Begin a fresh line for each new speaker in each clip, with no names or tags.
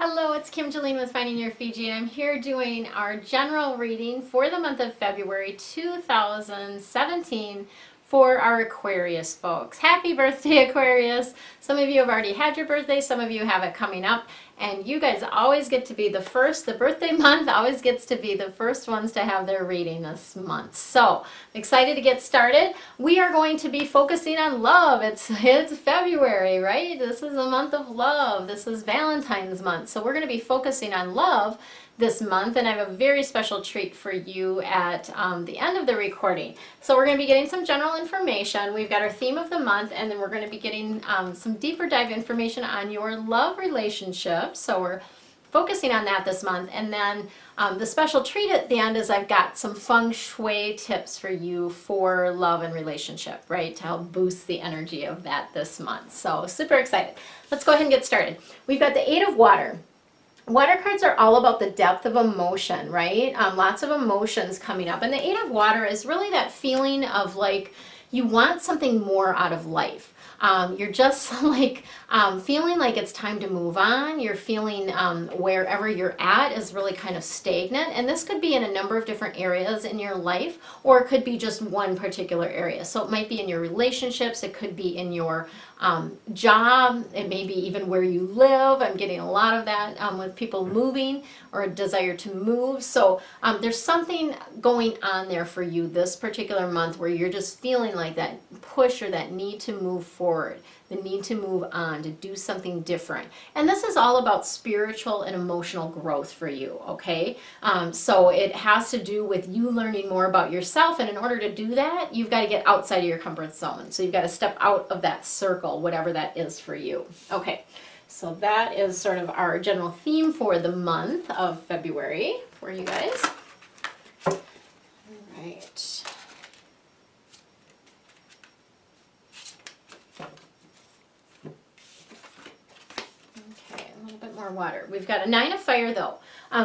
Hello, it's Kim Jolene with Finding Your Fiji, and I'm here doing our general reading for the month of February 2017 for our Aquarius folks. Happy birthday, Aquarius! Some of you have already had your birthday, some of you have it coming up, and you guys always get to be the first. The birthday month always gets to be the first ones to have their reading this month. So, I'm excited to get started. We are going to be focusing on love. It's February, right? This is a month of love. This is Valentine's month. So we're going to be focusing on love this month, and I have a very special treat for you at the end of the recording. So we're going to be getting some general information. We've got our theme of the month, and then we're going to be getting some deeper dive information on your love relationship. So we're focusing on that this month, and then the special treat at the end is I've got some feng shui tips for you for love and relationship, right, to help boost the energy of that this month. So super excited. Let's go ahead and get started. We've got the Eight of Water. Water cards are all about the depth of emotion, right? Lots of emotions coming up. And the Eight of Water is really that feeling of like you want something more out of life. You're just like feeling like it's time to move on. You're feeling wherever you're at is really kind of stagnant. And this could be in a number of different areas in your life, or it could be just one particular area. So it might be in your relationships. It could be in your job. It may be even where you live. I'm getting a lot of that with people moving or a desire to move. So there's something going on there for you this particular month where you're just feeling like that push or that need to move forward, the need to move on, to do something different. And this is all about spiritual and emotional growth for you, okay? So it has to do with you learning more about yourself, and in order to do that, you've got to get outside of your comfort zone. So you've got to step out of that circle, whatever that is for you. Okay, so that is sort of our general theme for the month of February for you guys. All right. More water. We've got a Nine of Fire though.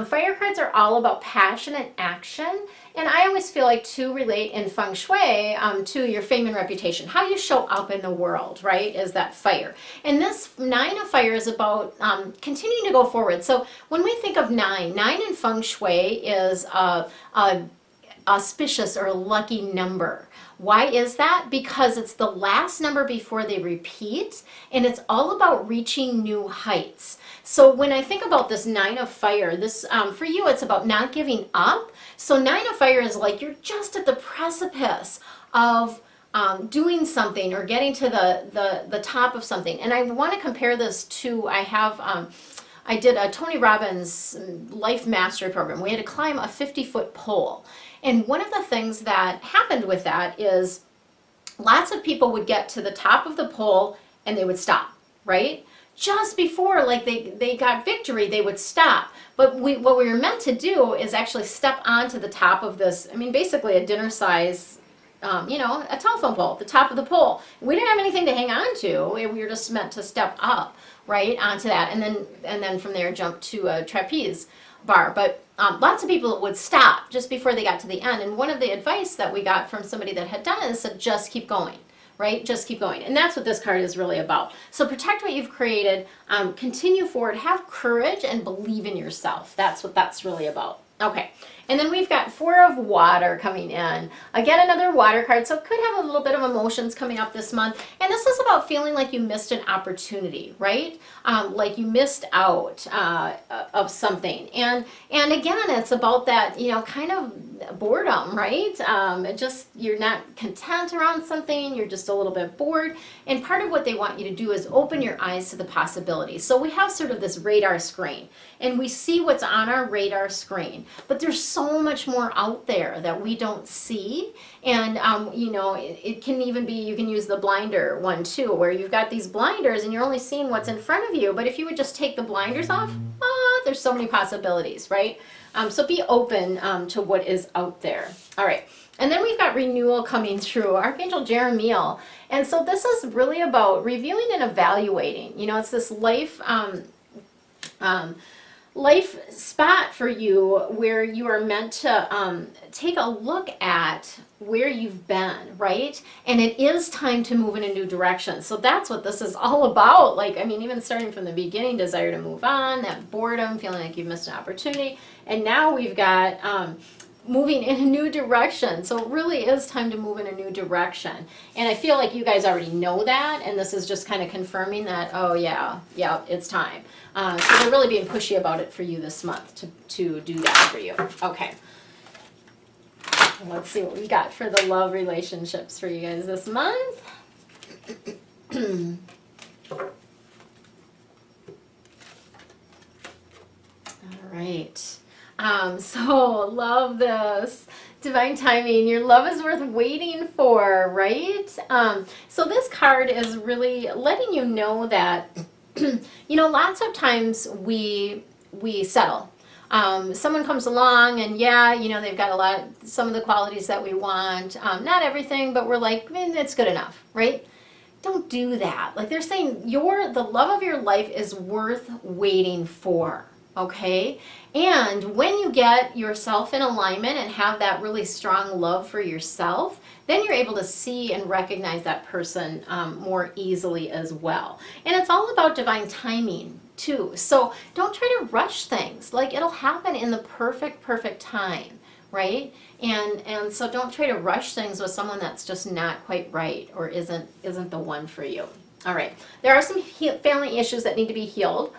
Fire cards are all about passion and action, and I always feel like to relate in Feng Shui to your fame and reputation, how you show up in the world, right, is that fire. And this Nine of Fire is about continuing to go forward. So when we think of nine in Feng Shui is a auspicious or a lucky number. Why is that? Because it's the last number before they repeat, and it's all about reaching new heights. So when I think about this Nine of Fire, this for you, it's about not giving up. So Nine of Fire is like you're just at the precipice of doing something or getting to the top of something. And I want to compare this to, I did a Tony Robbins Life Mastery program. We had to climb a 50-foot pole. And one of the things that happened with that is lots of people would get to the top of the pole and they would stop, right? Just before like they got victory, they would stop. But what we were meant to do is actually step onto the top of this, I mean, basically a dinner size, a telephone pole, the top of the pole. We didn't have anything to hang on to. We were just meant to step up, right, onto that, and then from there jump to a trapeze bar. But lots of people would stop just before they got to the end. And one of the advice that we got from somebody that had done it is said, just keep going, right? Just keep going. And that's what this card is really about. So protect what you've created, continue forward, have courage, and believe in yourself. That's what that's really about. Okay, and then we've got Four of Water coming in. Again, another water card, so it could have a little bit of emotions coming up this month. And this is about feeling like you missed an opportunity, right? Like you missed out of something. And again, it's about that, kind of boredom, right? You're not content around something, you're just a little bit bored. And part of what they want you to do is open your eyes to the possibilities. So we have sort of this radar screen, and we see what's on our radar screen. But there's so much more out there that we don't see. And, it can even be, you can use the blinder one too, where you've got these blinders and you're only seeing what's in front of you. But if you would just take the blinders off, there's so many possibilities, right? So be open to what is out there. All right. And then we've got renewal coming through, Archangel Jeremiel. And so this is really about reviewing and evaluating. It's this life life spot for you where you are meant to take a look at where you've been, right? And it is time to move in a new direction. So that's what this is all about. Like, I mean, even starting from the beginning, desire to move on, that boredom, feeling like you've missed an opportunity. And now we've got moving in a new direction. So it really is time to move in a new direction. And I feel like you guys already know that, and this is just kind of confirming that, oh yeah, it's time. So they're really being pushy about it for you this month to do that for you. Okay. Let's see what we got for the love relationships for you guys this month. All right. So love this. Divine timing. Your love is worth waiting for, right? So this card is really letting you know that, you know, lots of times we settle. Someone comes along and yeah, you know, they've got some of the qualities that we want, not everything, but we're like, it's good enough, right? Don't do that. Like they're saying, the love of your life is worth waiting for, okay? And when you get yourself in alignment and have that really strong love for yourself, then you're able to see and recognize that person more easily as well. And it's all about divine timing too. So don't try to rush things. Like it'll happen in the perfect time, right? And so don't try to rush things with someone that's just not quite right or isn't the one for you. All right. There are some family issues that need to be healed.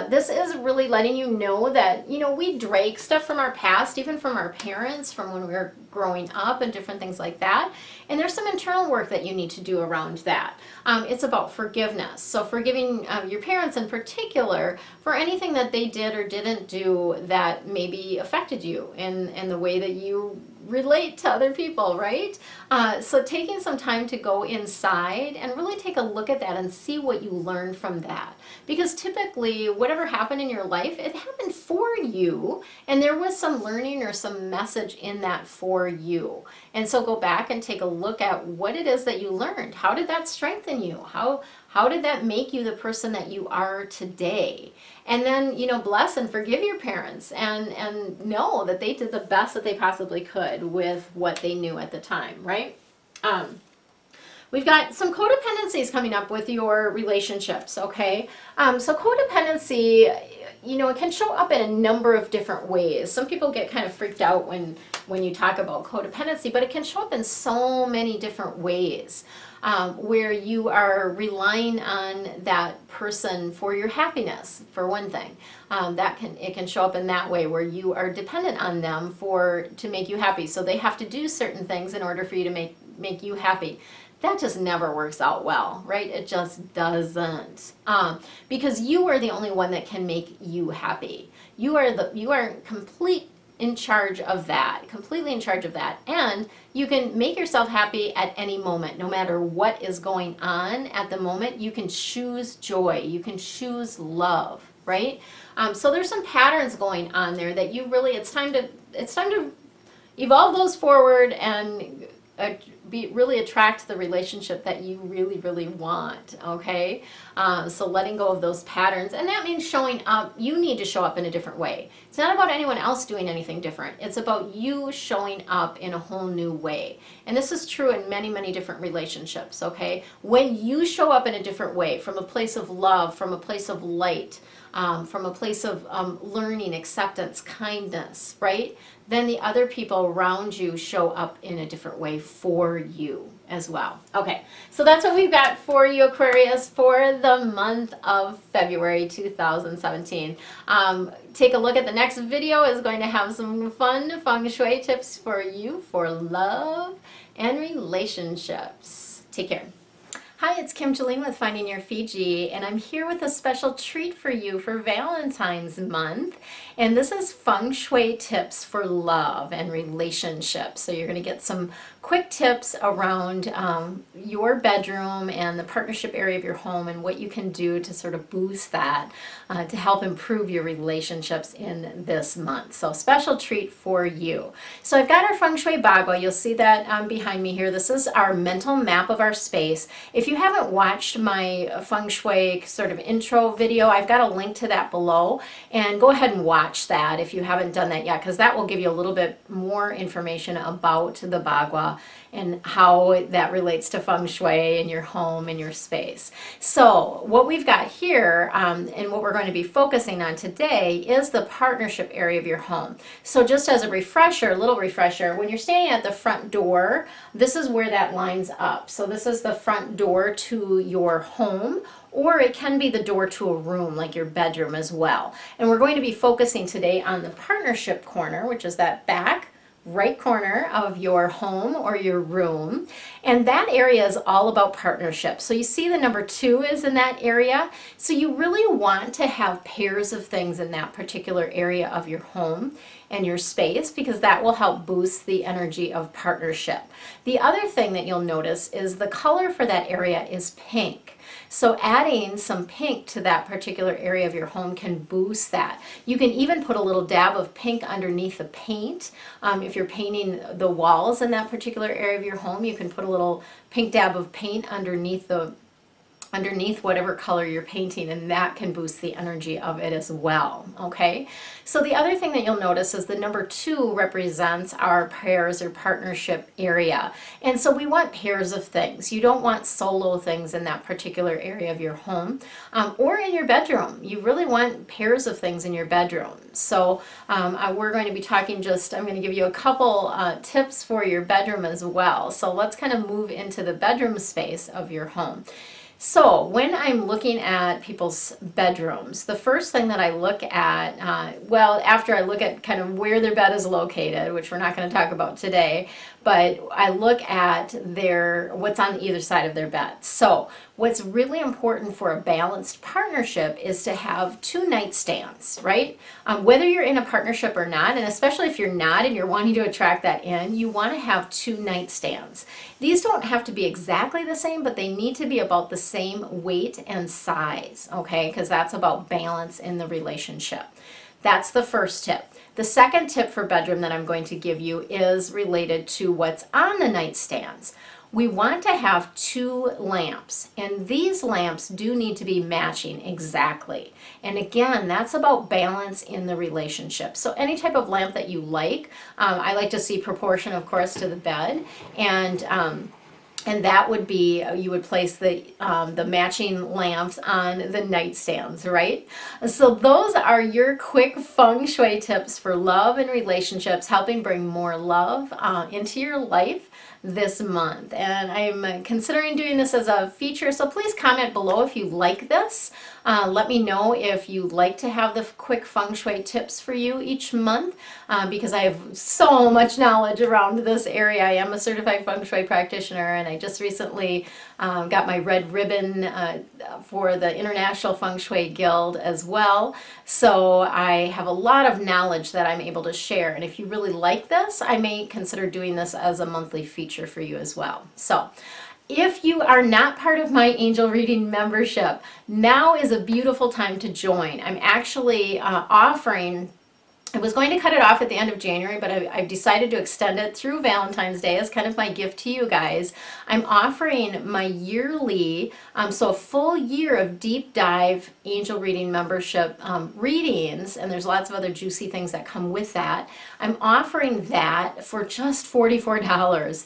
This is really letting you know that, you know, we drag stuff from our past, even from our parents, from when we were growing up and different things like that. And there's some internal work that you need to do around that. It's about forgiveness. So forgiving your parents in particular for anything that they did or didn't do that maybe affected you in the way that you relate to other people, right? So taking some time to go inside and really take a look at that and see what you learned from that. Because typically, whatever happened in your life, it happened for you, and there was some learning or some message in that for you. And so go back and take a look at what it is that you learned. How did that strengthen you? How did that make you the person that you are today? And then, you know, bless and forgive your parents and know that they did the best that they possibly could with what they knew at the time, right? We've got some codependencies coming up with your relationships, okay? So codependency, you know, it can show up in a number of different ways. Some people get kind of freaked out when you talk about codependency, but it can show up in so many different ways. Where you are relying on that person for your happiness, for one thing. It can show up in that way where you are dependent on them to make you happy. So they have to do certain things in order for you to make you happy. That just never works out well, right? It just doesn't. Because you are the only one that can make you happy. You are completely in charge of that, and you can make yourself happy at any moment, no matter what is going on at the moment. You can choose joy, you can choose love, right? So there's some patterns going on there that you really, it's time to evolve those forward and really attract the relationship that you really want, okay? So letting go of those patterns, and that means showing up. You need to show up in a different way. It's not about anyone else doing anything different. It's about you showing up in a whole new way. And this is true in many different relationships, okay? When you show up in a different way, from a place of love, from a place of light, from a place of learning, acceptance, kindness, right? Then the other people around you show up in a different way for you as well. Okay, so that's what we've got for you, Aquarius, for the month of February 2017. Take a look at the next video. Is going to have some fun feng shui tips for you for love and relationships. Take care. Hi, it's Kim Jolene with Finding Your Fiji, and I'm here with a special treat for you for Valentine's month. And this is feng shui tips for love and relationships. So you're going to get some quick tips around your bedroom and the partnership area of your home and what you can do to sort of boost that to help improve your relationships in this month. So special treat for you. So I've got our feng shui bagua. You'll see that behind me here. This is our mental map of our space. If you you haven't watched my feng shui sort of intro video, I've got a link to that below, and go ahead and watch that if you haven't done that yet, because that will give you a little bit more information about the bagua and how that relates to feng shui in your home and your space. So what we've got here and what we're going to be focusing on today is the partnership area of your home. So just as a refresher, a little refresher, when you're standing at the front door, this is where that lines up. So this is the front door to your home, or it can be the door to a room like your bedroom as well. And we're going to be focusing today on the partnership corner, which is that back right corner of your home or your room, and that area is all about partnership. So you see the number 2 is in that area, so you really want to have pairs of things in that particular area of your home and your space, because that will help boost the energy of partnership. The other thing that you'll notice is the color for that area is pink. So adding some pink to that particular area of your home can boost that. You can even put a little dab of pink underneath the paint. If you're painting the walls in that particular area of your home, you can put a little pink dab of paint underneath whatever color you're painting, and that can boost the energy of it as well. Okay, so the other thing that you'll notice is the number 2 represents our pairs or partnership area, and so we want pairs of things. You don't want solo things in that particular area of your home or in your bedroom. You really want pairs of things in your bedroom. So we're going to be talking I'm going to give you a couple tips for your bedroom as well. So let's kind of move into the bedroom space of your home. So when I'm looking at people's bedrooms, the first thing that I look at, after I look at kind of where their bed is located, which we're not going to talk about today, but I look at what's on either side of their bed. So what's really important for a balanced partnership is to have 2 nightstands, right? Whether you're in a partnership or not, and especially if you're not and you're wanting to attract that in, you want to have 2 nightstands. These don't have to be exactly the same, but they need to be about the same weight and size, okay? Because that's about balance in the relationship. That's the first tip. The second tip for bedroom that I'm going to give you is related to what's on the nightstands. We want to have 2 lamps, and these lamps do need to be matching exactly. And again, that's about balance in the relationship. So any type of lamp that you like, I like to see proportion, of course, to the bed, and that would be, you would place the matching lamps on the nightstands, right? So those are your quick feng shui tips for love and relationships, helping bring more love into your life this month. And I'm considering doing this as a feature, so please comment below if you like this. Let me know if you'd like to have the quick feng shui tips for you each month, because I have so much knowledge around this area. I am a certified feng shui practitioner, and I just recently got my red ribbon for the International Feng Shui Guild as well. So I have a lot of knowledge that I'm able to share, and if you really like this, I may consider doing this as a monthly feature for you as well. So if you are not part of my angel reading membership, now is a beautiful time to join. I'm actually offering, I was going to cut it off at the end of January, but I've decided to extend it through Valentine's Day as kind of my gift to you guys. I'm offering my yearly, so a full year of deep dive angel reading membership readings, and there's lots of other juicy things that come with that. I'm offering that for just $44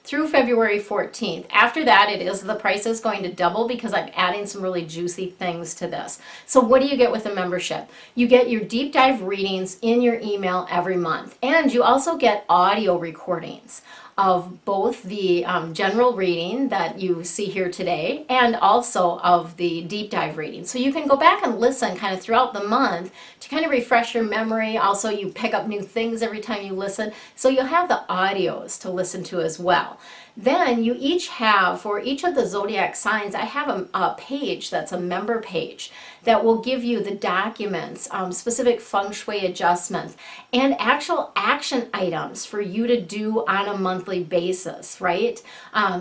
through February 14th. After that, the price is going to double because I'm adding some really juicy things to this. So what do you get with a membership? You get your deep dive readings in your email every month, and you also get audio recordings of both the general reading that you see here today and also of the deep dive reading. So you can go back and listen kind of throughout the month to kind of refresh your memory. Also, you pick up new things every time you listen. So you'll have the audios to listen to as well. Then you each have, for each of the zodiac signs, I have a page that's a member page. that will give you the documents, specific feng shui adjustments, and actual action items for you to do on a monthly basis, right?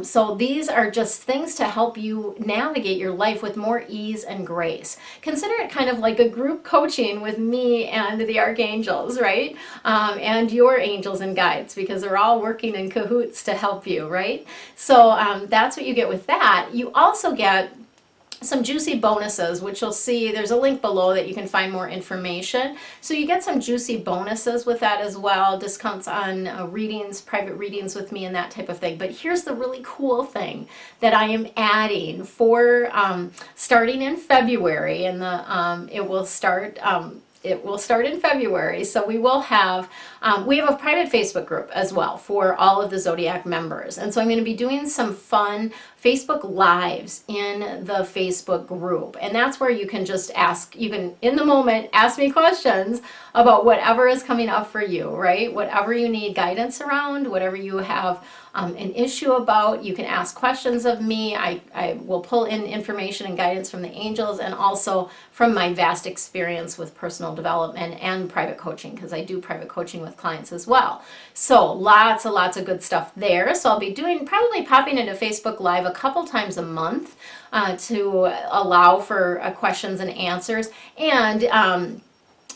So these are just things to help you navigate your life with more ease and grace. Consider it kind of like a group coaching with me and the archangels, right? And your angels and guides, because they're all working in cahoots to help you, right? So that's what you get with that. You also get some juicy bonuses, which you'll see there's a link below that you can find more information. So you get some juicy bonuses with that as well, discounts on readings, private readings with me and that type of thing. But here's the really cool thing that I am adding for starting in February, and it will start in February. So we will have, we have a private Facebook group as well for all of the Zodiac members. And so I'm going to be doing some fun Facebook Lives in the Facebook group. And that's where you can just ask, you can, in the moment, ask me questions about whatever is coming up for you, right? Whatever you need guidance around, whatever you have an issue about, you can ask questions of me. I will pull in information and guidance from the angels, and also from my vast experience with personal development and private coaching, because I do private coaching with clients as well. So lots of good stuff there. So I'll be probably popping into Facebook Live a couple times a month to allow for questions and answers. And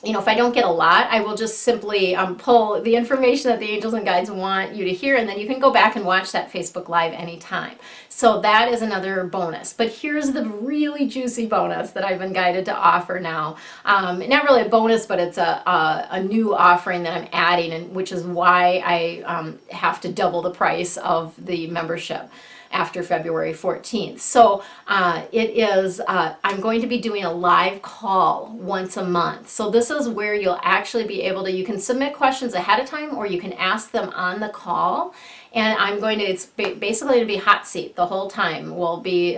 you know, if I don't get a lot, I will just simply pull the information that the angels and guides want you to hear, and then you can go back and watch that Facebook Live anytime. So that is another bonus. But here's the really juicy bonus that I've been guided to offer now. Not really a bonus, but it's a new offering that I'm adding, and which is why I have to double the price of the membership after February 14th. So I'm going to be doing a live call once a month. So this is where you'll actually be able to, you can submit questions ahead of time, or you can ask them on the call. And I'm going to, it's basically to be hot seat the whole time. We'll be,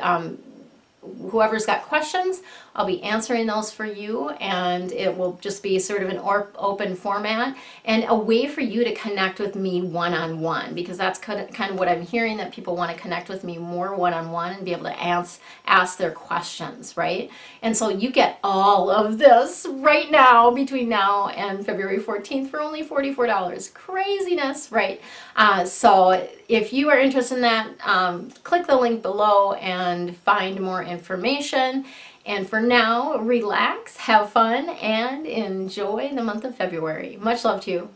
whoever's got questions, I'll be answering those for you, and it will just be sort of an open format and a way for you to connect with me one-on-one, because that's kind of what I'm hearing, that people want to connect with me more one-on-one and be able to ask their questions, right? And so you get all of this right now between now and February 14th for only $44. Craziness, right? So if you are interested in that, click the link below and find more information. And for now, relax, have fun, and enjoy the month of February. Much love to you.